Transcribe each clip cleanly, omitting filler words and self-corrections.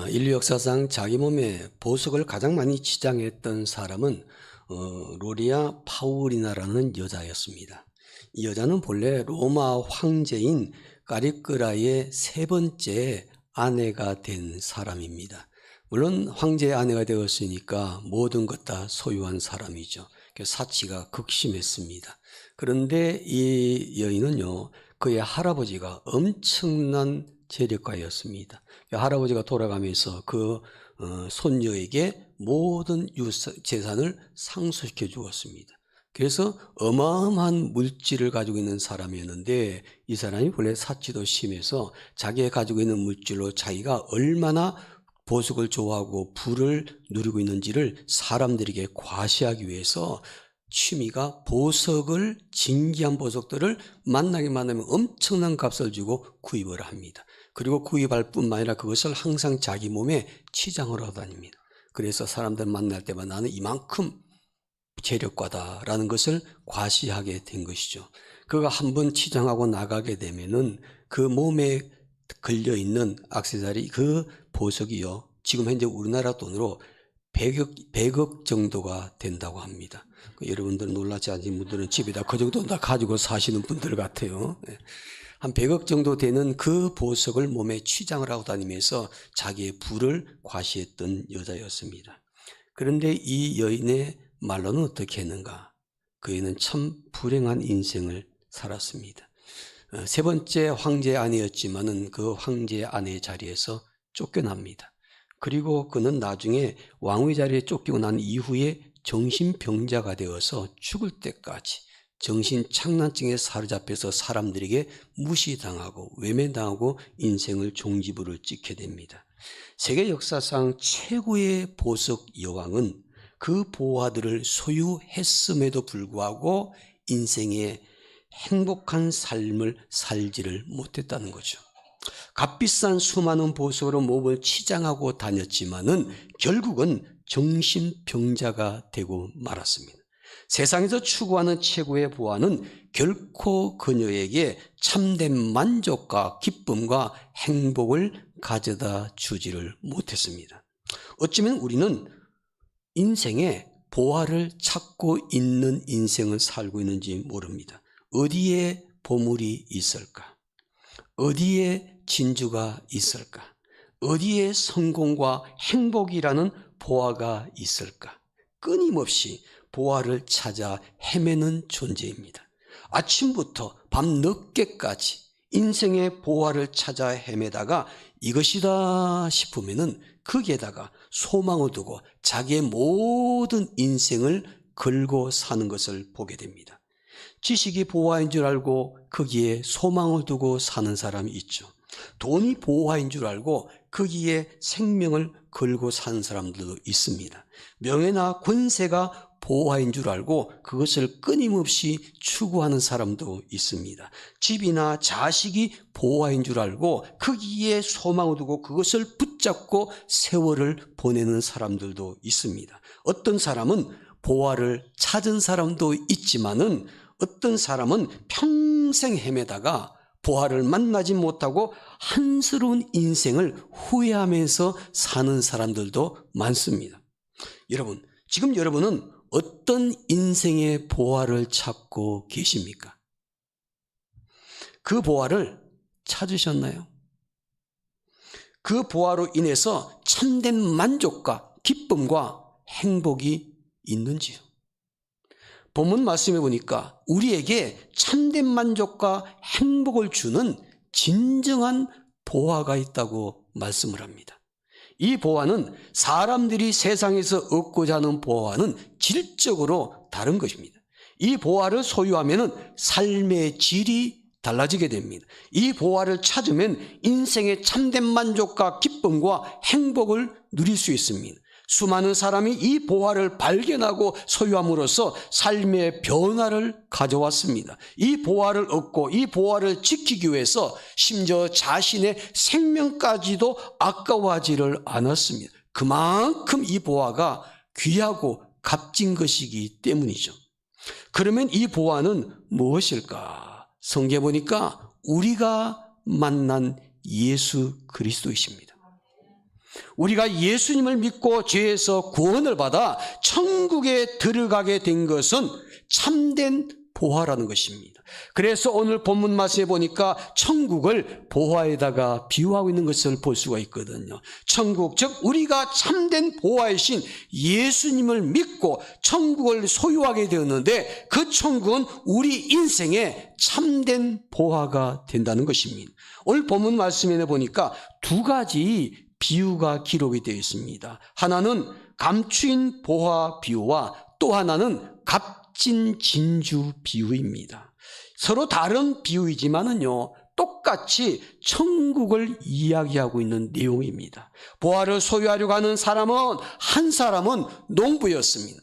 인류 역사상 자기 몸에 보석을 가장 많이 치장했던 사람은 로리아 파우리나라는 여자였습니다. 이 여자는 본래 로마 황제인 까리끄라의 세 번째 아내가 된 사람입니다. 물론 황제의 아내가 되었으니까 모든 것 다 소유한 사람이죠. 사치가 극심했습니다. 그런데 이 여인은요, 그의 할아버지가 엄청난 재력가였습니다. 할아버지가 돌아가면서 그 손녀에게 모든 재산을 상속시켜 주었습니다. 그래서 어마어마한 물질을 가지고 있는 사람이었는데, 이 사람이 원래 사치도 심해서 자기가 가지고 있는 물질로 자기가 얼마나 보석을 좋아하고 부를 누리고 있는지를 사람들에게 과시하기 위해서 취미가 보석을, 진귀한 보석들을 만나면 엄청난 값을 주고 구입을 합니다. 그리고 구입할 뿐만 아니라 그것을 항상 자기 몸에 치장을 하고 다닙니다. 그래서 사람들 만날 때마다 나는 이만큼 재력가다라는 것을 과시하게 된 것이죠. 그가 한번 치장하고 나가게 되면은 그 몸에 걸려있는 액세서리, 그 보석이요, 지금 현재 우리나라 돈으로 100억 정도가 된다고 합니다. 여러분들 놀라지 않으신 분들은 집에다 그 정도 다 가지고 사시는 분들 같아요. 한 100억 정도 되는 그 보석을 몸에 취장을 하고 다니면서 자기의 부를 과시했던 여자였습니다. 그런데 이 여인의 말로는 어떻게 했는가? 그 여인은 참 불행한 인생을 살았습니다. 세 번째 황제의 아내였지만은 그 황제의 아내의 자리에서 쫓겨납니다. 그리고 그는 나중에 왕위 자리에 쫓기고 난 이후에 정신병자가 되어서 죽을 때까지 정신착란증에 사로잡혀서 사람들에게 무시당하고 외면당하고 인생을 종지부를 찍게 됩니다. 세계 역사상 최고의 보석 여왕은 그 보화들을 소유했음에도 불구하고 인생의 행복한 삶을 살지를 못했다는 거죠. 값비싼 수많은 보석으로 몸을 치장하고 다녔지만은 결국은 정신병자가 되고 말았습니다. 세상에서 추구하는 최고의 보화는 결코 그녀에게 참된 만족과 기쁨과 행복을 가져다 주지를 못했습니다. 어쩌면 우리는 인생에 보화를 찾고 있는 인생을 살고 있는지 모릅니다. 어디에 보물이 있을까? 어디에 진주가 있을까? 어디에 성공과 행복이라는 보화가 있을까? 끊임없이 보화를 찾아 헤매는 존재입니다. 아침부터 밤 늦게까지 인생의 보화를 찾아 헤매다가 이것이다 싶으면은 거기에다가 소망을 두고 자기의 모든 인생을 걸고 사는 것을 보게 됩니다. 지식이 보화인 줄 알고 거기에 소망을 두고 사는 사람이 있죠. 돈이 보화인 줄 알고 거기에 생명을 걸고 사는 사람들도 있습니다. 명예나 권세가 보화인 줄 알고 그것을 끊임없이 추구하는 사람도 있습니다. 집이나 자식이 보화인 줄 알고 거기에 소망을 두고 그것을 붙잡고 세월을 보내는 사람들도 있습니다. 어떤 사람은 보화를 찾은 사람도 있지만은 어떤 사람은 평생 헤매다가 보화를 만나지 못하고 한스러운 인생을 후회하면서 사는 사람들도 많습니다. 여러분, 지금 여러분은 어떤 인생의 보화를 찾고 계십니까? 그 보화를 찾으셨나요? 그 보화로 인해서 참된 만족과 기쁨과 행복이 있는지요? 본문 말씀해 보니까 우리에게 참된 만족과 행복을 주는 진정한 보화가 있다고 말씀을 합니다. 이 보화는 사람들이 세상에서 얻고자 하는 보화는 질적으로 다른 것입니다. 이 보화를 소유하면 삶의 질이 달라지게 됩니다. 이 보화를 찾으면 인생의 참된 만족과 기쁨과 행복을 누릴 수 있습니다. 수많은 사람이 이 보화를 발견하고 소유함으로써 삶의 변화를 가져왔습니다. 이 보화를 얻고 이 보화를 지키기 위해서 심지어 자신의 생명까지도 아까워하지를 않았습니다. 그만큼 이 보화가 귀하고 값진 것이기 때문이죠. 그러면 이 보화는 무엇일까? 성경에 보니까 우리가 만난 예수 그리스도이십니다. 우리가 예수님을 믿고 죄에서 구원을 받아 천국에 들어가게 된 것은 참된 보화라는 것입니다. 그래서 오늘 본문 말씀에 보니까 천국을 보화에다가 비유하고 있는 것을 볼 수가 있거든요. 천국, 즉 우리가 참된 보화이신 예수님을 믿고 천국을 소유하게 되었는데 그 천국은 우리 인생의 참된 보화가 된다는 것입니다. 오늘 본문 말씀에 보니까 두 가지 비유가 기록이 되어 있습니다. 하나는 감추인 보화 비유와 또 하나는 값진 진주 비유입니다. 서로 다른 비유이지만은요, 똑같이 천국을 이야기하고 있는 내용입니다. 보화를 소유하려고 하는 사람은 한 사람은 농부였습니다.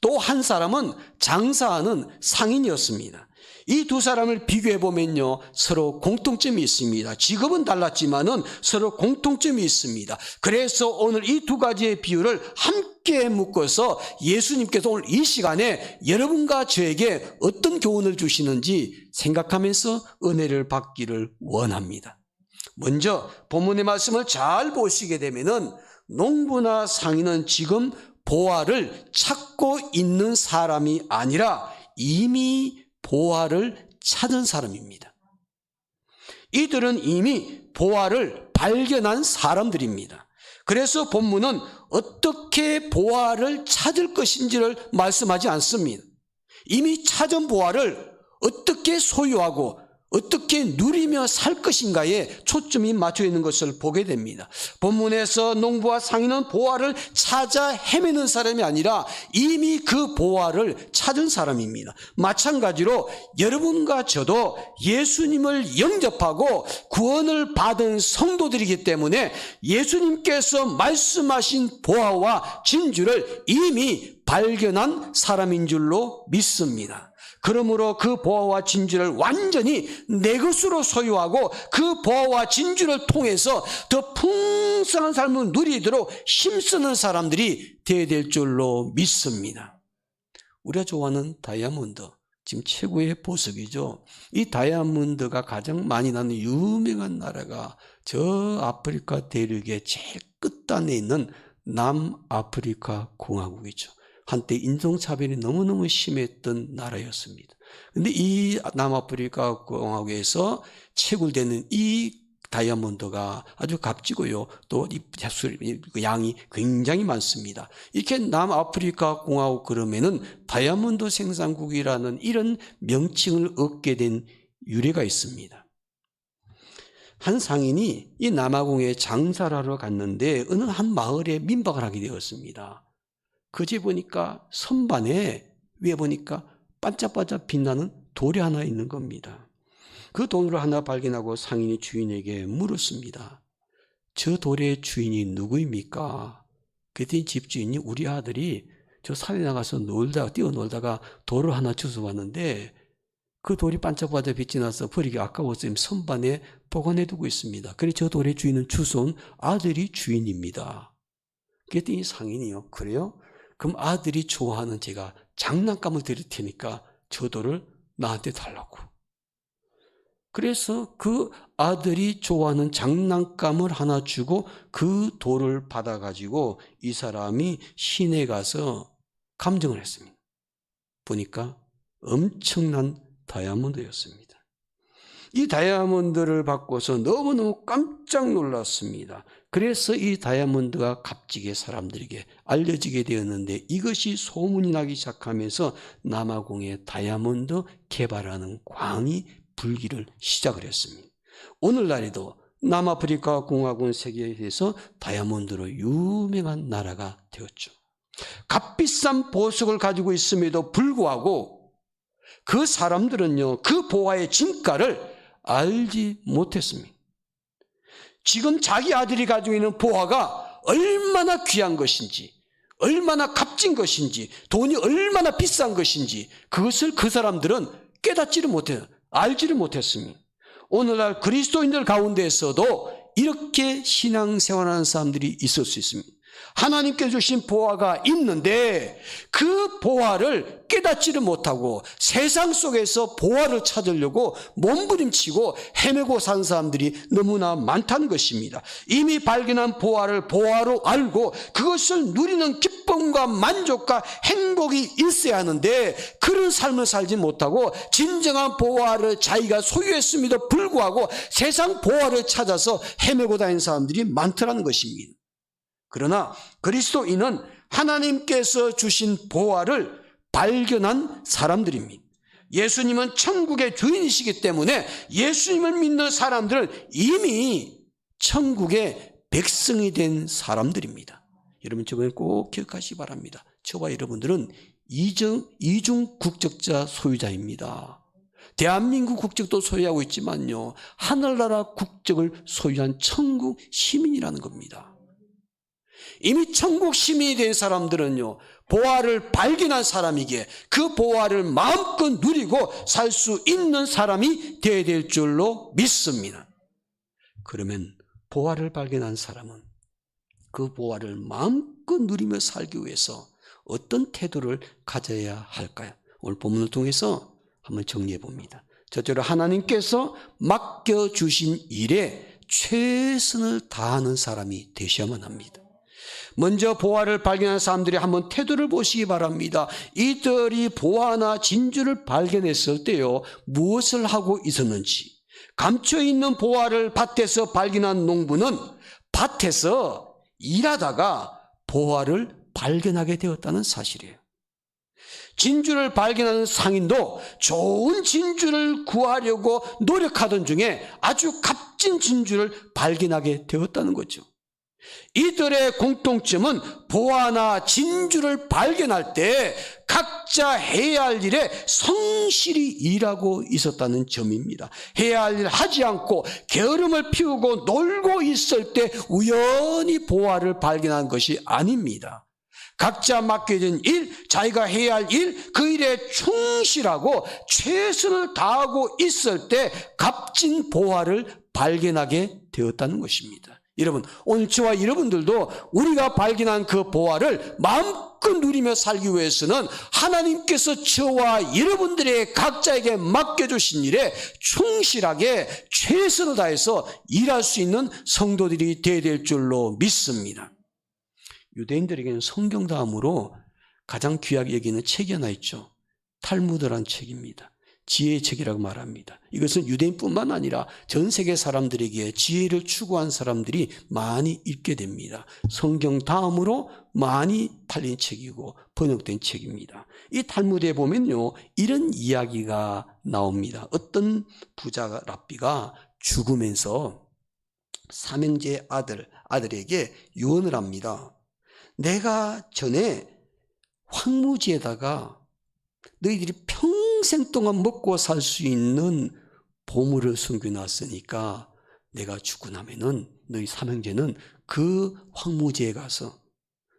또 한 사람은 장사하는 상인이었습니다. 이 두 사람을 비교해 보면요, 서로 공통점이 있습니다. 직업은 달랐지만은 서로 공통점이 있습니다. 그래서 오늘 이 두 가지의 비유를 함께 묶어서 예수님께서 오늘 이 시간에 여러분과 저에게 어떤 교훈을 주시는지 생각하면서 은혜를 받기를 원합니다. 먼저 본문의 말씀을 잘 보시게 되면은 농부나 상인은 지금 보화를 찾고 있는 사람이 아니라 이미 보화를 찾은 사람입니다. 이들은 이미 보화를 발견한 사람들입니다. 그래서 본문은 어떻게 보화를 찾을 것인지를 말씀하지 않습니다. 이미 찾은 보화를 어떻게 소유하고 어떻게 누리며 살 것인가에 초점이 맞춰 있는 것을 보게 됩니다. 본문에서 농부와 상인은 보화를 찾아 헤매는 사람이 아니라 이미 그 보화를 찾은 사람입니다. 마찬가지로 여러분과 저도 예수님을 영접하고 구원을 받은 성도들이기 때문에 예수님께서 말씀하신 보화와 진주를 이미 발견한 사람인 줄로 믿습니다. 그러므로 그 보화와 진주를 완전히 내 것으로 소유하고 그 보화와 진주를 통해서 더 풍성한 삶을 누리도록 힘쓰는 사람들이 되어야 될 줄로 믿습니다. 우리가 좋아하는 다이아몬드, 지금 최고의 보석이죠. 이 다이아몬드가 가장 많이 나는 유명한 나라가 저 아프리카 대륙의 제일 끝단에 있는 남아프리카 공화국이죠. 한때 인종차별이 너무너무 심했던 나라였습니다. 그런데 이 남아프리카 공화국에서 채굴되는 이 다이아몬드가 아주 값지고요. 또 이 양이 굉장히 많습니다. 이렇게 남아프리카 공화국 그러면은 다이아몬드 생산국이라는 이런 명칭을 얻게 된 유래가 있습니다. 한 상인이 이 남아공에 장사를 하러 갔는데 어느 한 마을에 민박을 하게 되었습니다. 그 집 보니까 선반에 위에 보니까 반짝반짝 빛나는 돌이 하나 있는 겁니다. 그 돌을 하나 발견하고 상인이 주인에게 물었습니다. 저 돌의 주인이 누구입니까? 그랬더니 집주인이 우리 아들이 저 산에 나가서 뛰어놀다가 돌을 하나 주워왔는데 그 돌이 반짝반짝 빛이 나서 버리기 아까워서 선반에 보관해두고 있습니다. 그래서 저 돌의 주인은 주워온 아들이 주인입니다. 그랬더니 상인이요. 그래요? 그럼 아들이 좋아하는 제가 장난감을 드릴 테니까 저 돌을 나한테 달라고. 그래서 그 아들이 좋아하는 장난감을 하나 주고 그 돌을 받아가지고 이 사람이 시내에 가서 감정을 했습니다. 보니까 엄청난 다이아몬드였습니다. 이 다이아몬드를 받고서 너무너무 깜짝 놀랐습니다. 그래서 이 다이아몬드가 값지게 사람들에게 알려지게 되었는데 이것이 소문이 나기 시작하면서 남아공에 다이아몬드 개발하는 광이 불기를 시작을 했습니다. 오늘날에도 남아프리카 공화국 세계에서 다이아몬드로 유명한 나라가 되었죠. 값비싼 보석을 가지고 있음에도 불구하고 그 사람들은요, 그 보화의 진가를 알지 못했습니다. 지금 자기 아들이 가지고 있는 보화가 얼마나 귀한 것인지, 얼마나 값진 것인지, 돈이 얼마나 비싼 것인지 그것을 그 사람들은 깨닫지를 못해요. 알지를 못했습니다. 오늘날 그리스도인들 가운데에서도 이렇게 신앙생활하는 사람들이 있을 수 있습니다. 하나님께서 주신 보화가 있는데 그 보화를 깨닫지를 못하고 세상 속에서 보화를 찾으려고 몸부림치고 헤매고 사는 사람들이 너무나 많다는 것입니다. 이미 발견한 보화를 보화로 알고 그것을 누리는 기쁨과 만족과 행복이 있어야 하는데 그런 삶을 살지 못하고 진정한 보화를 자기가 소유했음에도 불구하고 세상 보화를 찾아서 헤매고 다니는 사람들이 많더라는 것입니다. 그러나 그리스도인은 하나님께서 주신 보화를 발견한 사람들입니다. 예수님은 천국의 주인이시기 때문에 예수님을 믿는 사람들은 이미 천국의 백성이 된 사람들입니다. 여러분 저번에 꼭 기억하시기 바랍니다. 저와 여러분들은 이중 국적자 소유자입니다. 대한민국 국적도 소유하고 있지만요, 하늘나라 국적을 소유한 천국 시민이라는 겁니다. 이미 천국 시민이 된 사람들은요, 보화를 발견한 사람이기에 그 보화를 마음껏 누리고 살 수 있는 사람이 되어야 될 줄로 믿습니다. 그러면 보화를 발견한 사람은 그 보화를 마음껏 누리며 살기 위해서 어떤 태도를 가져야 할까요? 오늘 본문을 통해서 한번 정리해 봅니다. 첫째로 하나님께서 맡겨주신 일에 최선을 다하는 사람이 되셔야만 합니다. 먼저 보화를 발견한 사람들이 한번 태도를 보시기 바랍니다. 이들이 보화나 진주를 발견했을 때요, 무엇을 하고 있었는지. 감춰있는 보화를 밭에서 발견한 농부는 밭에서 일하다가 보화를 발견하게 되었다는 사실이에요. 진주를 발견하는 상인도 좋은 진주를 구하려고 노력하던 중에 아주 값진 진주를 발견하게 되었다는 거죠. 이들의 공통점은 보화나 진주를 발견할 때 각자 해야 할 일에 성실히 일하고 있었다는 점입니다. 해야 할 일 하지 않고 게으름을 피우고 놀고 있을 때 우연히 보화를 발견한 것이 아닙니다. 각자 맡겨진 일, 자기가 해야 할 일, 그 일에 충실하고 최선을 다하고 있을 때 값진 보화를 발견하게 되었다는 것입니다. 여러분, 오늘 저와 여러분들도 우리가 발견한 그 보화를 마음껏 누리며 살기 위해서는 하나님께서 저와 여러분들의 각자에게 맡겨주신 일에 충실하게 최선을 다해서 일할 수 있는 성도들이 되어야 될 줄로 믿습니다. 유대인들에게는 성경 다음으로 가장 귀하게 여기는 책이 하나 있죠. 탈무드라는 책입니다. 지혜의 책이라고 말합니다. 이것은 유대인뿐만 아니라 전 세계 사람들에게 지혜를 추구한 사람들이 많이 읽게 됩니다. 성경 다음으로 많이 팔린 책이고 번역된 책입니다. 이 탈무드에 보면요, 이런 이야기가 나옵니다. 어떤 부자 랍비가 죽으면서 삼형제 아들에게 유언을 합니다. 내가 전에 황무지에다가 너희들이 평생 동안 먹고 살 수 있는 보물을 숨겨놨으니까 내가 죽고 나면은 너희 삼형제는 그 황무지에 가서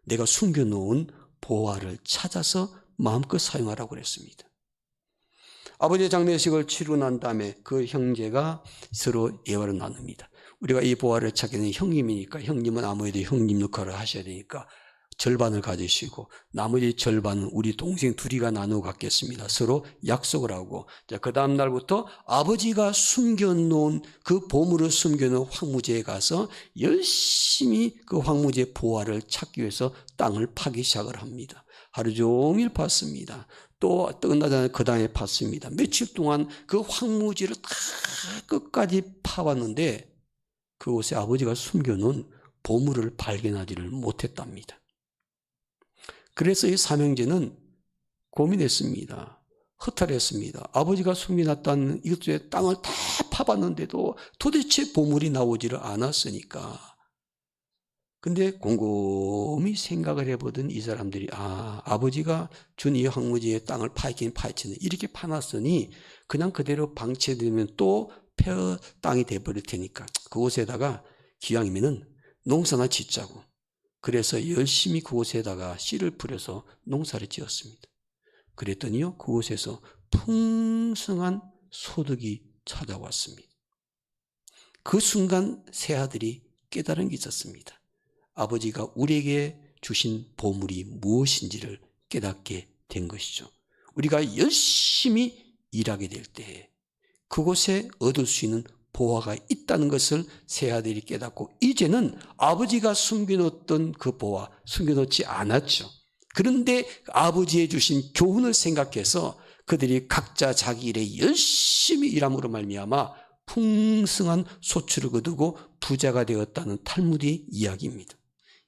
내가 숨겨놓은 보화를 찾아서 마음껏 사용하라고 그랬습니다. 아버지의 장례식을 치르고 난 다음에 그 형제가 서로 예화를 나눕니다. 우리가 이 보화를 찾게 된 형님이니까 형님은 아무래도 형님 역할을 하셔야 되니까 절반을 가지시고 나머지 절반은 우리 동생 둘이가 나누어 갖겠습니다. 서로 약속을 하고, 자, 그 다음 날부터 아버지가 숨겨놓은 그 보물을 숨겨놓은 황무지에 가서 열심히 그 황무지의 보화를 찾기 위해서 땅을 파기 시작을 합니다. 하루 종일 팠습니다. 또 끝나자마자 그 다음에 팠습니다. 며칠 동안 그 황무지를 다 끝까지 파봤는데 그곳에 아버지가 숨겨놓은 보물을 발견하지를 못했답니다. 그래서 이 삼형제는 고민했습니다. 허탈했습니다. 아버지가 숨겨놨다는 이것저것 땅을 다 파봤는데도 도대체 보물이 나오지를 않았으니까. 근데 곰곰이 생각을 해보던 이 사람들이 아버지가 준 이 황무지의 땅을 파헤치네. 이렇게 파놨으니 그냥 그대로 방치되면 또 폐허 땅이 돼버릴 테니까 그곳에다가 기왕이면은 농사나 짓자고. 그래서 열심히 그곳에다가 씨를 뿌려서 농사를 지었습니다. 그랬더니요, 그곳에서 풍성한 소득이 찾아왔습니다. 그 순간 세 아들이 깨달은 게 있었습니다. 아버지가 우리에게 주신 보물이 무엇인지를 깨닫게 된 것이죠. 우리가 열심히 일하게 될 때 그곳에 얻을 수 있는 보화가 있다는 것을 세 아들이 깨닫고 이제는 아버지가 숨겨놓던 그 보화 숨겨놓지 않았죠. 그런데 아버지의 주신 교훈을 생각해서 그들이 각자 자기 일에 열심히 일함으로 말미암아 풍성한 소출을 거두고 부자가 되었다는 탈무드의 이야기입니다.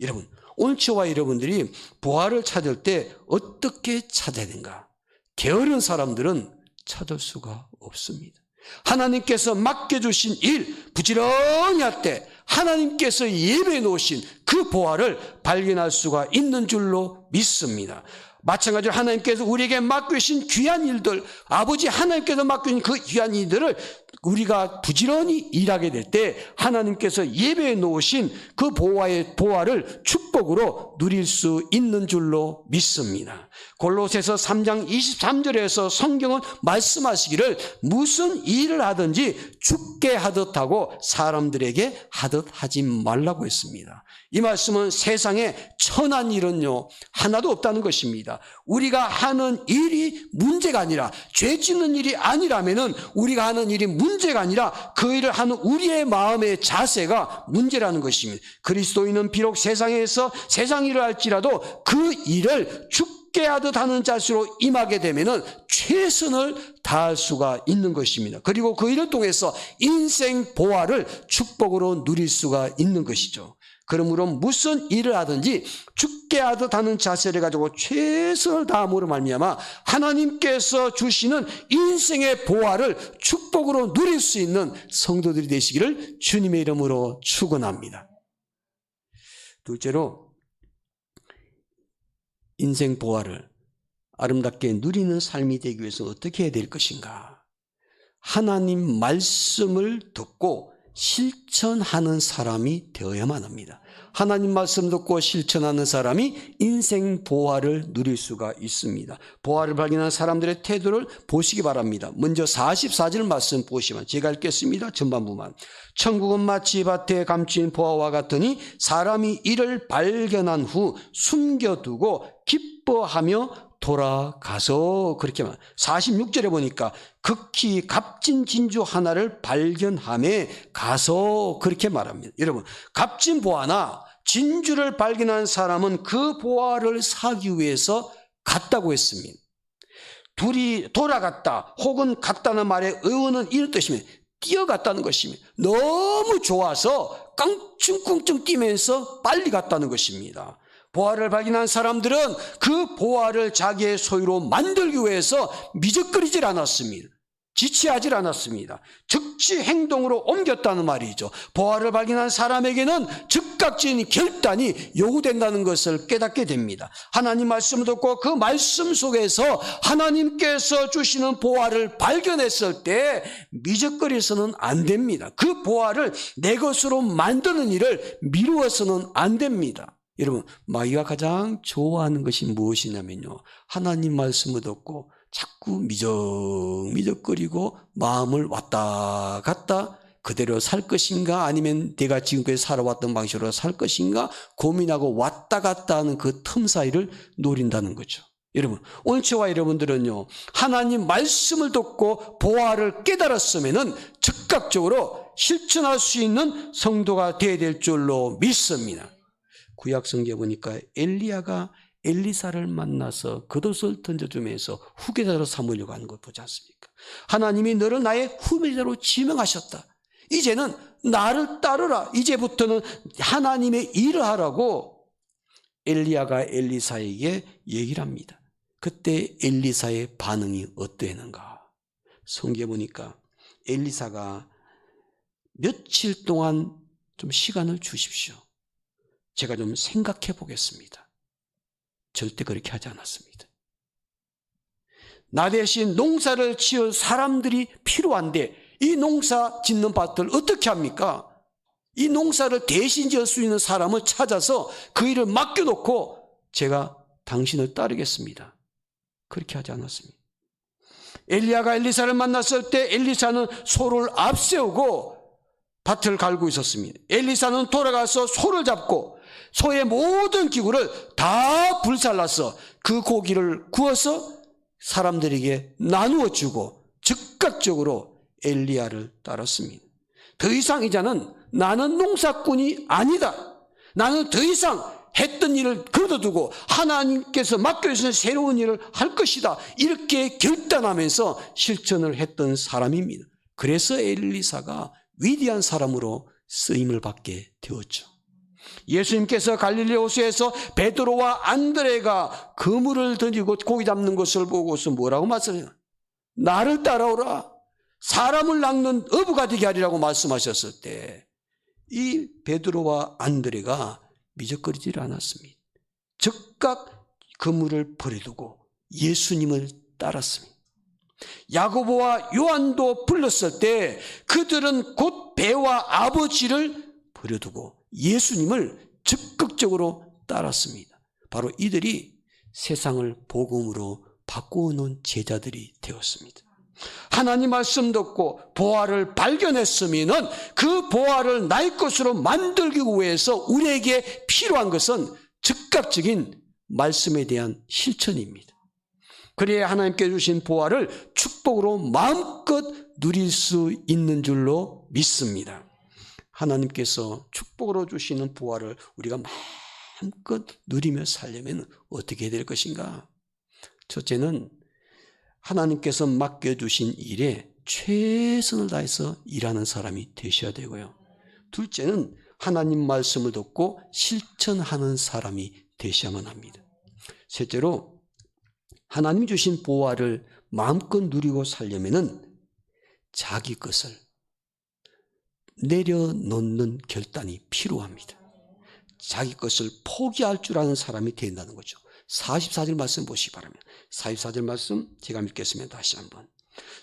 여러분, 오늘 저와 여러분들이 보화를 찾을 때 어떻게 찾아야 되는가? 게으른 사람들은 찾을 수가 없습니다. 하나님께서 맡겨주신 일 부지런히 할 때 하나님께서 예배해 놓으신 그 보화를 발견할 수가 있는 줄로 믿습니다. 마찬가지로 하나님께서 우리에게 맡겨주신 귀한 일들, 아버지 하나님께서 맡겨주신 그 귀한 일들을 우리가 부지런히 일하게 될 때 하나님께서 예배해 놓으신 그 보화를 축복으로 누릴 수 있는 줄로 믿습니다. 골로새서 3장 23절에서 성경은 말씀하시기를 무슨 일을 하든지 죽게 하듯 하고 사람들에게 하듯 하지 말라고 했습니다. 이 말씀은 세상에 천한 일은요 하나도 없다는 것입니다. 우리가 하는 일이 문제가 아니라 죄 짓는 일이 아니라면은 우리가 하는 일이 문제가 아니라 그 일을 하는 우리의 마음의 자세가 문제라는 것입니다. 그리스도인은 비록 세상에서 세상 일을 할지라도 그 일을 죽게 하듯 하는 자세로 임하게 되면은 최선을 다할 수가 있는 것입니다. 그리고 그 일을 통해서 인생 보화를 축복으로 누릴 수가 있는 것이죠. 그러므로 무슨 일을 하든지 죽게 하듯 하는 자세를 가지고 최선을 다함으로 말미암아 하나님께서 주시는 인생의 보화를 축복으로 누릴 수 있는 성도들이 되시기를 주님의 이름으로 축원합니다. 둘째로 인생 보화를 아름답게 누리는 삶이 되기 위해서 어떻게 해야 될 것인가? 하나님 말씀을 듣고 실천하는 사람이 되어야만 합니다. 하나님 말씀 듣고 실천하는 사람이 인생 보화를 누릴 수가 있습니다. 보화를 발견한 사람들의 태도를 보시기 바랍니다. 먼저 44절 말씀 보시면 제가 읽겠습니다. 전반부만. 천국은 마치 밭에 감추인 보화와 같으니 사람이 이를 발견한 후 숨겨두고 기뻐하며 돌아가서 그렇게 말. 46절에 보니까 극히 값진 진주 하나를 발견함에 가서 그렇게 말합니다. 여러분, 값진 보화나 진주를 발견한 사람은 그 보화를 사기 위해서 갔다고 했습니다. 둘이 돌아갔다 혹은 갔다는 말의 의원은 이런 뜻입니다. 뛰어갔다는 것입니다. 너무 좋아서 깡충깡충 뛰면서 빨리 갔다는 것입니다. 보화를 발견한 사람들은 그 보화를 자기의 소유로 만들기 위해서 미적거리질 않았습니다. 지체하질 않았습니다. 즉시 행동으로 옮겼다는 말이죠. 보화를 발견한 사람에게는 즉각적인 결단이 요구된다는 것을 깨닫게 됩니다. 하나님 말씀을 듣고 그 말씀 속에서 하나님께서 주시는 보화를 발견했을 때 미적거려서는 안 됩니다. 그 보화를 내 것으로 만드는 일을 미루어서는 안 됩니다. 여러분, 마귀가 가장 좋아하는 것이 무엇이냐면요, 하나님 말씀을 듣고 자꾸 미적거리고 마음을 왔다 갔다 그대로 살 것인가 아니면 내가 지금까지 살아왔던 방식으로 살 것인가 고민하고 왔다 갔다 하는 그 틈 사이를 노린다는 거죠. 여러분, 오늘 저와 여러분들은요, 하나님 말씀을 듣고 보화를 깨달았으면은 즉각적으로 실천할 수 있는 성도가 되어야 될 줄로 믿습니다. 구약 성경에 보니까 엘리야가 엘리사를 만나서 겉옷을 던져주면서 후계자로 삼으려고 하는 것 보지 않습니까? 하나님이 너를 나의 후계자로 지명하셨다. 이제는 나를 따르라. 이제부터는 하나님의 일을 하라고 엘리야가 엘리사에게 얘기를 합니다. 그때 엘리사의 반응이 어떠했는가? 성경에 보니까 엘리사가 며칠 동안 좀 시간을 주십시오. 제가 좀 생각해 보겠습니다. 절대 그렇게 하지 않았습니다. 나 대신 농사를 지을 사람들이 필요한데 이 농사 짓는 밭을 어떻게 합니까? 이 농사를 대신 지을 수 있는 사람을 찾아서 그 일을 맡겨놓고 제가 당신을 따르겠습니다. 그렇게 하지 않았습니다. 엘리야가 엘리사를 만났을 때 엘리사는 소를 앞세우고 밭을 갈고 있었습니다. 엘리사는 돌아가서 소를 잡고 소의 모든 기구를 다 불살라서 그 고기를 구워서 사람들에게 나누어 주고 즉각적으로 엘리야를 따랐습니다. 더 이상 이제는 나는 농사꾼이 아니다. 나는 더 이상 했던 일을 거둬두고 하나님께서 맡겨주신 새로운 일을 할 것이다. 이렇게 결단하면서 실천을 했던 사람입니다. 그래서 엘리사가 위대한 사람으로 쓰임을 받게 되었죠. 예수님께서 갈릴리 호수에서 베드로와 안드레가 그물을 던지고 고기 잡는 것을 보고서 뭐라고 말씀하셨어요? 나를 따라오라. 사람을 낚는 어부가 되게 하리라고 말씀하셨을 때 이 베드로와 안드레가 미적거리질 않았습니다. 즉각 그물을 버려두고 예수님을 따랐습니다. 야고보와 요한도 불렀을 때 그들은 곧 배와 아버지를 버려두고 예수님을 적극적으로 따랐습니다. 바로 이들이 세상을 복음으로 바꾸어놓은 제자들이 되었습니다. 하나님 말씀 듣고 보화를 발견했으면 그 보화를 나의 것으로 만들기 위해서 우리에게 필요한 것은 즉각적인 말씀에 대한 실천입니다. 그래야 하나님께 주신 보화를 축복으로 마음껏 누릴 수 있는 줄로 믿습니다. 하나님께서 축복으로 주시는 보화를 우리가 마음껏 누리며 살려면 어떻게 될 것인가? 첫째는 하나님께서 맡겨주신 일에 최선을 다해서 일하는 사람이 되셔야 되고요. 둘째는 하나님 말씀을 듣고 실천하는 사람이 되셔야만 합니다. 셋째로 하나님 주신 보화를 마음껏 누리고 살려면 자기 것을 내려놓는 결단이 필요합니다. 자기 것을 포기할 줄 아는 사람이 된다는 거죠. 44절 말씀 보시기 바랍니다. 44절 말씀 제가 읽겠습니다. 다시 한번.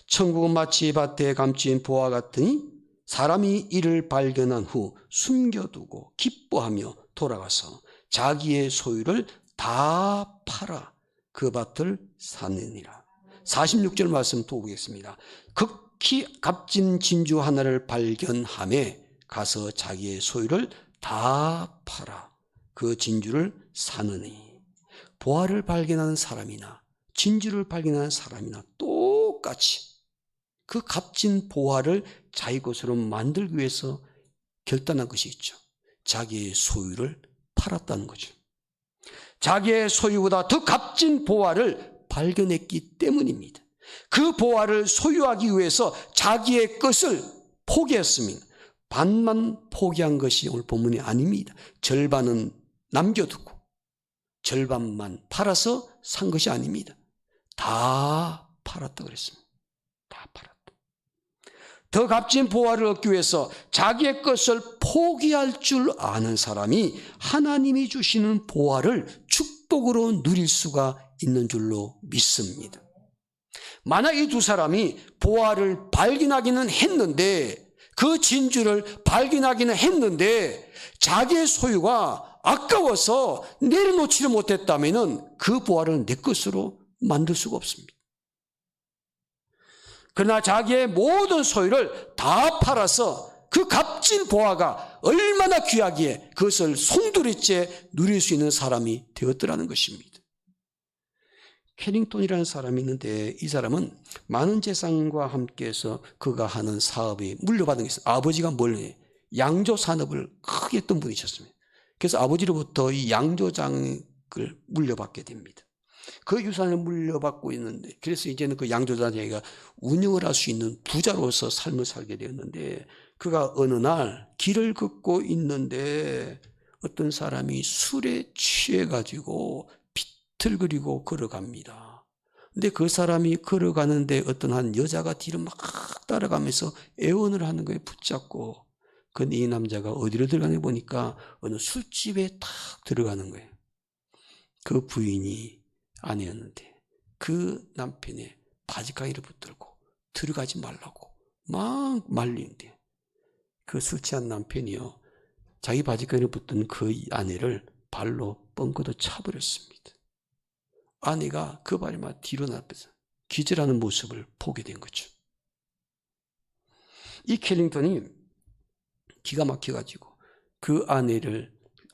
천국은 마치 밭에 감추인 보화 같으니 사람이 이를 발견한 후 숨겨두고 기뻐하며 돌아가서 자기의 소유를 다 팔아 그 밭을 사느니라. 46절 말씀 또 보겠습니다. 극히 값진 진주 하나를 발견하며 가서 자기의 소유를 다 팔아 그 진주를 사느니. 보화를 발견하는 사람이나 진주를 발견하는 사람이나 똑같이 그 값진 보화를 자기 것으로 만들기 위해서 결단한 것이 있죠. 자기의 소유를 팔았다는 거죠. 자기의 소유보다 더 값진 보화를 발견했기 때문입니다. 그 보화를 소유하기 위해서 자기의 것을 포기했습니다. 반만 포기한 것이 오늘 본문이 아닙니다. 절반은 남겨두고 절반만 팔아서 산 것이 아닙니다. 다 팔았다 그랬습니다. 다 팔았다. 더 값진 보화를 얻기 위해서 자기의 것을 포기할 줄 아는 사람이 하나님이 주시는 보화를 축복으로 누릴 수가 있는 줄로 믿습니다. 만약 이 두 사람이 보화를 발견하기는 했는데 그 진주를 발견하기는 했는데 자기의 소유가 아까워서 내려놓지를 못했다면 그 보화를 내 것으로 만들 수가 없습니다. 그러나 자기의 모든 소유를 다 팔아서 그 값진 보화가 얼마나 귀하기에 그것을 송두리째 누릴 수 있는 사람이 되었더라는 것입니다. 캐링턴이라는 사람이 있는데 이 사람은 많은 재산과 함께해서 그가 하는 사업이 물려받은 게 있어요. 아버지가 양조 산업을 크게 했던 분이셨습니다. 그래서 아버지로부터 이 양조장을 물려받게 됩니다. 그 유산을 물려받고 있는데 그래서 이제는 그 양조장에가 운영을 할 수 있는 부자로서 삶을 살게 되었는데 그가 어느 날 길을 걷고 있는데 어떤 사람이 술에 취해가지고 비틀거리고 걸어갑니다. 근데 그 사람이 걸어가는데 어떤 한 여자가 뒤를 막 따라가면서 애원을 하는 거에 붙잡고 근데 이 남자가 어디로 들어가냐 보니까 어느 술집에 탁 들어가는 거예요. 그 부인이 아내였는데 그 남편의 바지가이를 붙들고 들어가지 말라고 막 말리는데 그 술 취한 남편이요 자기 바지가이를 붙든 그 아내를 발로 뻥긋어 차버렸습니다. 아내가 그 발이 막 뒤로 나면서 기절하는 모습을 보게 된 거죠. 이 캘링턴이 기가 막혀가지고 그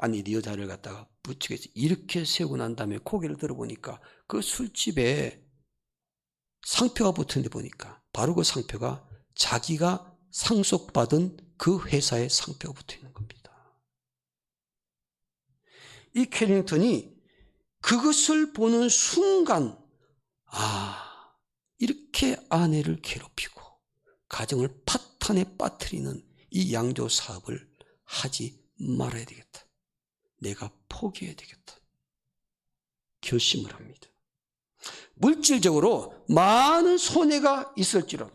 아니 네 여자를 갖다가 부축해서 이렇게 세우고 난 다음에 고개를 들어보니까 그 술집에 상표가 붙은 데 보니까 바로 그 상표가 자기가 상속받은 그 회사의 상표가 붙어 있는 겁니다. 이 캐링턴이 그것을 보는 순간 이렇게 아내를 괴롭히고 가정을 파탄에 빠뜨리는 이 양조 사업을 하지 말아야 되겠다. 내가 포기해야 되겠다. 결심을 합니다. 물질적으로 많은 손해가 있을지라도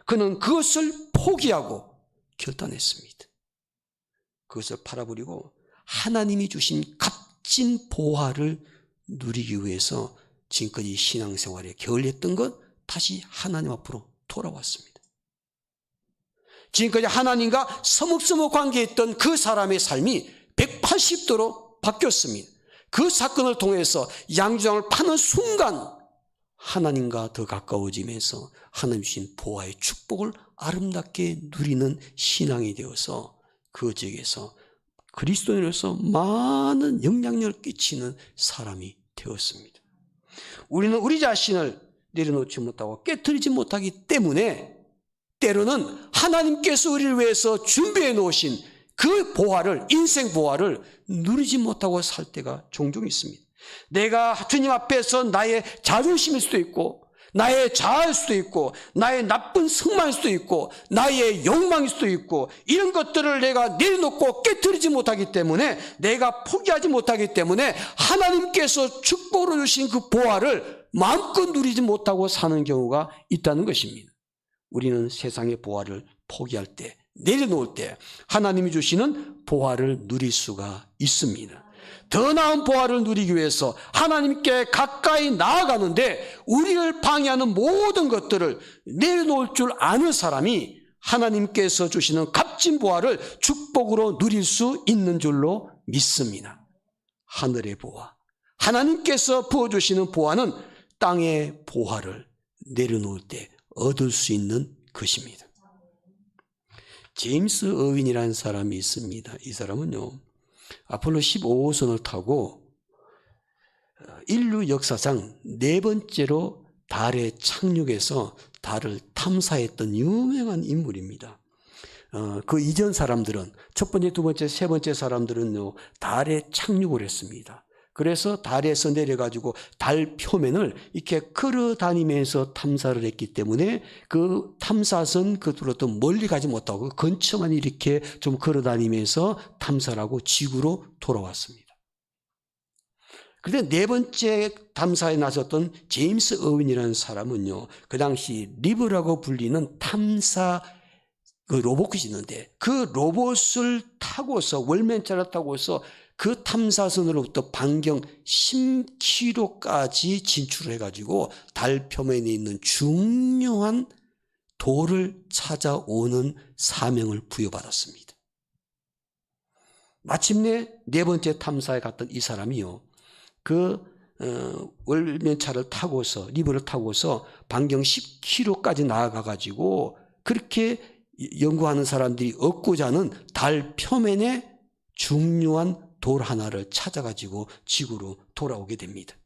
그는 그것을 포기하고 결단했습니다. 그것을 팔아버리고 하나님이 주신 값진 보화를 누리기 위해서 지금까지 신앙생활에 게을렸던 것 다시 하나님 앞으로 돌아왔습니다. 지금까지 하나님과 서먹서먹 관계했던 그 사람의 삶이 180도로 바뀌었습니다. 그 사건을 통해서 양조장을 파는 순간 하나님과 더 가까워지면서 하나님 주신 보화의 축복을 아름답게 누리는 신앙이 되어서 그 지역에서 그리스도인으로서 많은 영향력을 끼치는 사람이 되었습니다. 우리는 우리 자신을 내려놓지 못하고 깨트리지 못하기 때문에 때로는 하나님께서 우리를 위해서 준비해 놓으신 그 보화를, 인생 보화를 누리지 못하고 살 때가 종종 있습니다. 내가 주님 앞에서 나의 자존심일 수도 있고 나의 자아일 수도 있고 나의 나쁜 성망일 수도 있고 나의 욕망일 수도 있고 이런 것들을 내가 내려놓고 깨트리지 못하기 때문에 내가 포기하지 못하기 때문에 하나님께서 축복으로 주신 그 보화를 마음껏 누리지 못하고 사는 경우가 있다는 것입니다. 우리는 세상의 보화를 포기할 때, 내려놓을 때 하나님이 주시는 보화를 누릴 수가 있습니다. 더 나은 보화를 누리기 위해서 하나님께 가까이 나아가는데 우리를 방해하는 모든 것들을 내려놓을 줄 아는 사람이 하나님께서 주시는 값진 보화를 축복으로 누릴 수 있는 줄로 믿습니다. 하늘의 보화, 하나님께서 부어주시는 보화는 땅의 보화를 내려놓을 때 얻을 수 있는 것입니다. 제임스 어윈이라는 사람이 있습니다. 이 사람은요, 아폴로 15호선을 타고 인류 역사상 4번째로 달에 착륙해서 달을 탐사했던 유명한 인물입니다. 그 이전 사람들은 첫 번째, 두 번째, 세 번째 사람들은요 달에 착륙을 했습니다. 그래서 달에서 내려가지고 달 표면을 이렇게 걸어다니면서 탐사를 했기 때문에 그 탐사선 그로부터 멀리 가지 못하고 근처만 이렇게 좀 걸어다니면서 탐사를 하고 지구로 돌아왔습니다. 그런데 4번째 탐사에 나섰던 제임스 어윈이라는 사람은요, 그 당시 리브라고 불리는 탐사 그 로봇이 있는데 그 로봇을 타고서 월면차를 타고서 그 탐사선으로부터 반경 10km까지 진출을 해가지고 달 표면에 있는 중요한 돌을 찾아오는 사명을 부여받았습니다. 마침내 4번째 탐사에 갔던 이 사람이요, 그 월면차를 타고서 리브를 타고서 반경 10km까지 나아가가지고 그렇게 연구하는 사람들이 얻고자 하는 달 표면에 중요한 돌 하나를 찾아가지고 지구로 돌아오게 됩니다.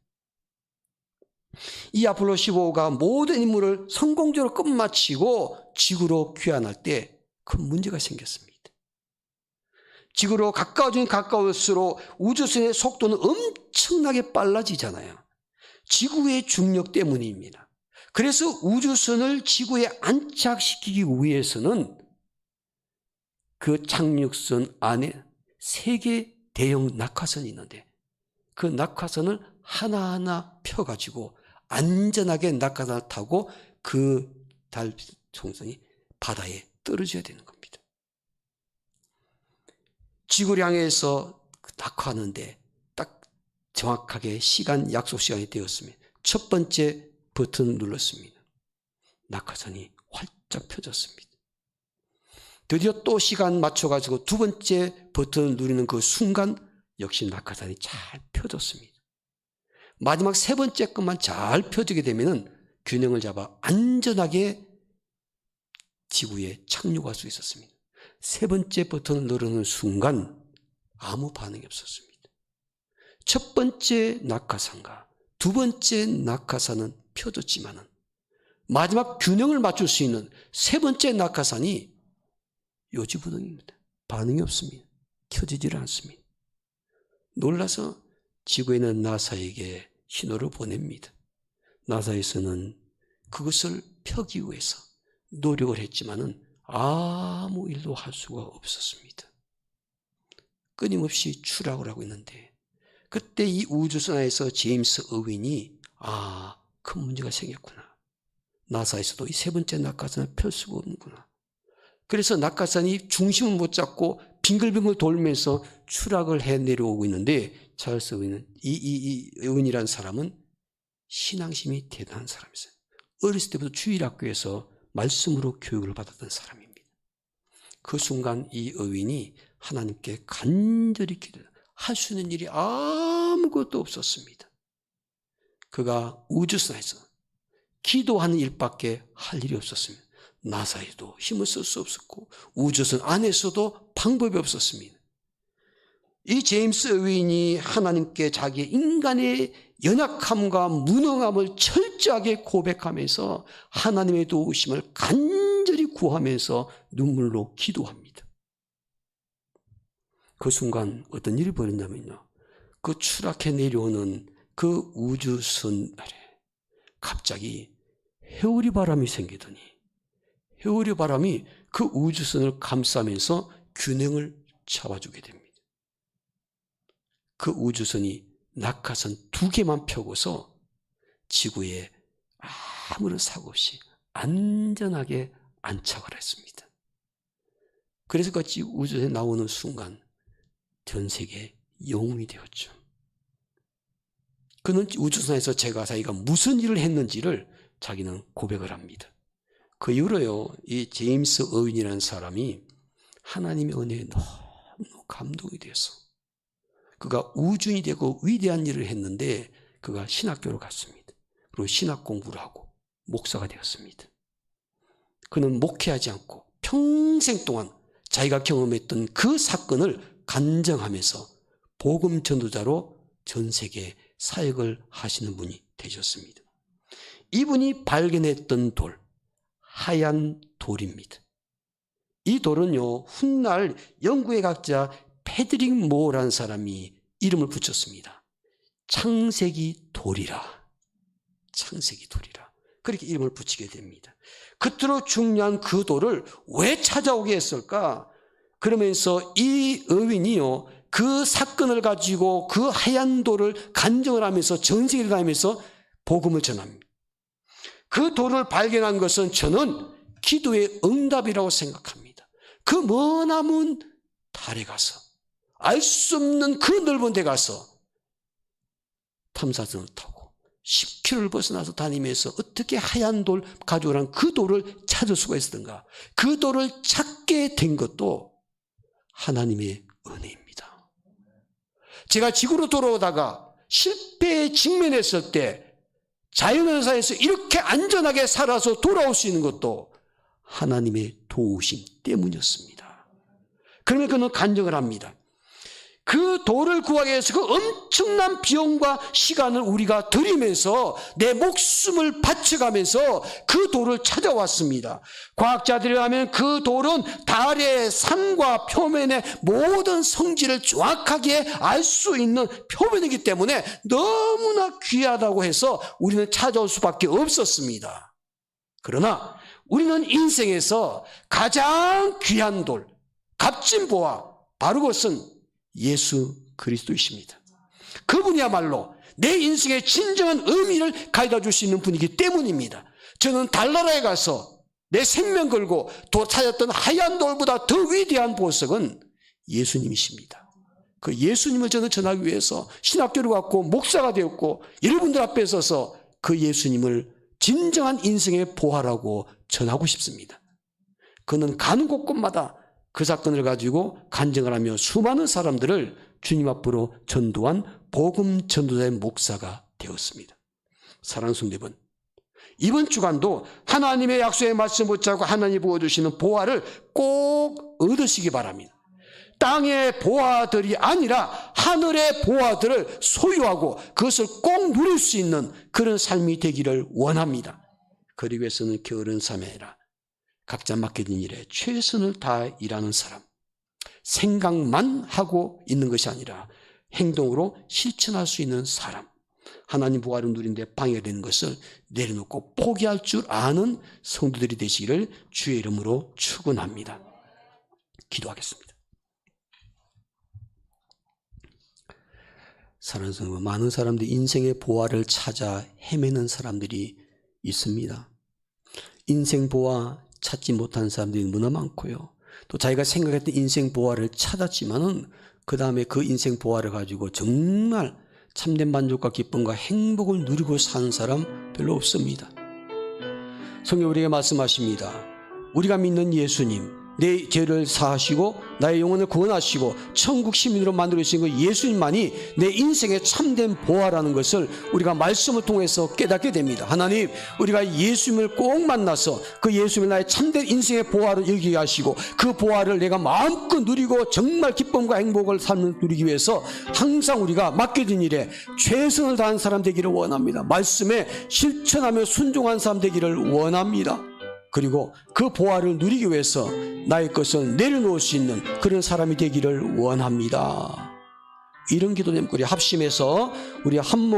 이 아폴로 15호가 모든 임무를 성공적으로 끝마치고 지구로 귀환할 때 큰 문제가 생겼습니다. 지구로 가까워지면 가까울수록 우주선의 속도는 엄청나게 빨라지잖아요. 지구의 중력 때문입니다. 그래서 우주선을 지구에 안착시키기 위해서는 그 착륙선 안에 3개 대형 낙하선이 있는데 그 낙하선을 하나하나 펴가지고 안전하게 낙하산을 타고 그 달 총선이 바다에 떨어져야 되는 겁니다. 지구를 향해서 낙하하는데 딱 정확하게 약속 시간이 되었습니다. 첫 번째 버튼을 눌렀습니다. 낙하산이 활짝 펴졌습니다. 드디어 또 시간 맞춰가지고 2번째 버튼을 누리는 그 순간 역시 낙하산이 잘 펴졌습니다. 마지막 3번째 것만 잘 펴지게 되면 균형을 잡아 안전하게 지구에 착륙할 수 있었습니다. 3번째 버튼을 누르는 순간 아무 반응이 없었습니다. 첫 번째 낙하산과 두 번째 낙하산은 펴졌지만은 마지막 균형을 맞출 수 있는 세 번째 낙하산이 요지부동입니다. 반응이 없습니다. 켜지질 않습니다. 놀라서 지구에는 나사에게 신호를 보냅니다. 나사에서는 그것을 펴기 위해서 노력을 했지만은 아무 일도 할 수가 없었습니다. 끊임없이 추락을 하고 있는데 그때 이 우주선에서 제임스 어윈이 큰 문제가 생겼구나. 나사에서도 이 세 번째 낙하산을 펼 수가 없는구나. 그래서 낙하산이 중심을 못 잡고 빙글빙글 돌면서 추락을 해 내려오고 있는데 찰스 어윈은 이 어윈이라는 사람은 신앙심이 대단한 사람이었어요. 어렸을 때부터 주일학교에서 말씀으로 교육을 받았던 사람입니다. 그 순간 이 어윈이 하나님께 간절히 할 수 있는 일이 아무것도 없었습니다. 그가 우주선에서 기도하는 일밖에 할 일이 없었습니다. 나사에도 힘을 쓸 수 없었고 우주선 안에서도 방법이 없었습니다. 이 제임스 어윈이 하나님께 자기의 인간의 연약함과 무능함을 철저하게 고백하면서 하나님의 도우심을 간절히 구하면서 눈물로 기도합니다. 그 순간 어떤 일이 벌어졌냐면요. 그 추락해 내려오는 그 우주선 아래 갑자기 회오리 바람이 생기더니 회오리 바람이 그 우주선을 감싸면서 균형을 잡아주게 됩니다. 그 우주선이 낙하산 2개만 펴고서 지구에 아무런 사고 없이 안전하게 안착을 했습니다. 그래서 같이 우주선에 나오는 순간 전 세계의 영웅이 되었죠. 그는 우주선에서 자기가 무슨 일을 했는지를 자기는 고백을 합니다. 그 이후로요, 이 제임스 어윈이라는 사람이 하나님의 은혜에 너무 감동이 되어서 그가 우주인이 되고 위대한 일을 했는데 그가 신학교로 갔습니다. 그리고 신학 공부를 하고 목사가 되었습니다. 그는 목회하지 않고 평생 동안 자기가 경험했던 그 사건을 간증하면서 복음 전도자로 전 세계에 사역을 하시는 분이 되셨습니다. 이분이 발견했던 돌, 하얀 돌입니다. 이 돌은요, 훗날 영국의 학자 패드릭 모어라는 사람이 이름을 붙였습니다. 창세기 돌이라. 창세기 돌이라. 그렇게 이름을 붙이게 됩니다. 그토록 중요한 그 돌을 왜 찾아오게 했을까? 그러면서 이 어윈이요, 그 사건을 가지고 그 하얀 돌을 간증을 하면서 전 세계를 다니면서 복음을 전합니다. 그 돌을 발견한 것은 저는 기도의 응답이라고 생각합니다. 그 머나먼 달에 가서 알 수 없는 그 넓은 데 가서 탐사선을 타고 10km를 벗어나서 다니면서 어떻게 하얀 돌 가져오라는 그 돌을 찾을 수가 있었던가. 그 돌을 찾게 된 것도 하나님의 은혜입니다. 제가 지구로 돌아오다가 실패에 직면했을 때 자연현상에서 이렇게 안전하게 살아서 돌아올 수 있는 것도 하나님의 도우심 때문이었습니다. 그러면 그는 간증을 합니다. 그 돌을 구하기 위해서 그 엄청난 비용과 시간을 우리가 들이면서 내 목숨을 바쳐가면서 그 돌을 찾아왔습니다. 과학자들이 하면 그 돌은 달의 산과 표면의 모든 성질을 정확하게 알 수 있는 표면이기 때문에 너무나 귀하다고 해서 우리는 찾아올 수밖에 없었습니다. 그러나 우리는 인생에서 가장 귀한 돌, 값진 보화, 바로 그것은 예수 그리스도이십니다. 그분이야말로 내 인생의 진정한 의미를 가져다 줄 수 있는 분이기 때문입니다. 저는 달나라에 가서 내 생명 걸고 찾았던 하얀 돌보다 더 위대한 보석은 예수님이십니다. 그 예수님을 저는 전하기 위해서 신학교를 갔고 목사가 되었고 여러분들 앞에 서서 그 예수님을 진정한 인생의 보화라고 전하고 싶습니다. 그는 가는 곳곳마다 그 사건을 가지고 간증을 하며 수많은 사람들을 주님 앞으로 전도한 복음 전도자의 목사가 되었습니다. 사랑하는 성도 여러분, 이번 주간도 하나님의 약속의 말씀 붙잡고 하나님이 부어주시는 보화를 꼭 얻으시기 바랍니다. 땅의 보화들이 아니라 하늘의 보화들을 소유하고 그것을 꼭 누릴 수 있는 그런 삶이 되기를 원합니다. 그러기 위해서는 게으른 삶이 아니라 각자 맡겨진 일에 최선을 다해 일하는 사람, 생각만 하고 있는 것이 아니라 행동으로 실천할 수 있는 사람, 하나님 보화를 누리는데 방해되는 것을 내려놓고 포기할 줄 아는 성도들이 되시기를 주의 이름으로 축원합니다. 기도하겠습니다. 사랑하는 성도, 많은 사람들이 인생의 보화를 찾아 헤매는 사람들이 있습니다. 인생 보화 찾지 못한 사람들이 너무나 많고요. 또 자기가 생각했던 인생 보화를 찾았지만은 그 다음에 그 인생 보화를 가지고 정말 참된 만족과 기쁨과 행복을 누리고 사는 사람 별로 없습니다. 성경 우리에게 말씀하십니다. 우리가 믿는 예수님, 내 죄를 사하시고 나의 영혼을 구원하시고 천국 시민으로 만들어주신 그 예수님만이 내 인생의 참된 보화라는 것을 우리가 말씀을 통해서 깨닫게 됩니다. 하나님, 우리가 예수님을 꼭 만나서 그 예수님을 나의 참된 인생의 보화를 여기게 하시고 그 보화를 내가 마음껏 누리고 정말 기쁨과 행복을 삶을 누리기 위해서 항상 우리가 맡겨진 일에 최선을 다하는 사람 되기를 원합니다. 말씀에 실천하며 순종한 사람 되기를 원합니다. 그리고 그 보화를 누리기 위해서 나의 것을 내려놓을 수 있는 그런 사람이 되기를 원합니다. 이런 기도 제목으로 합심해서 우리 한목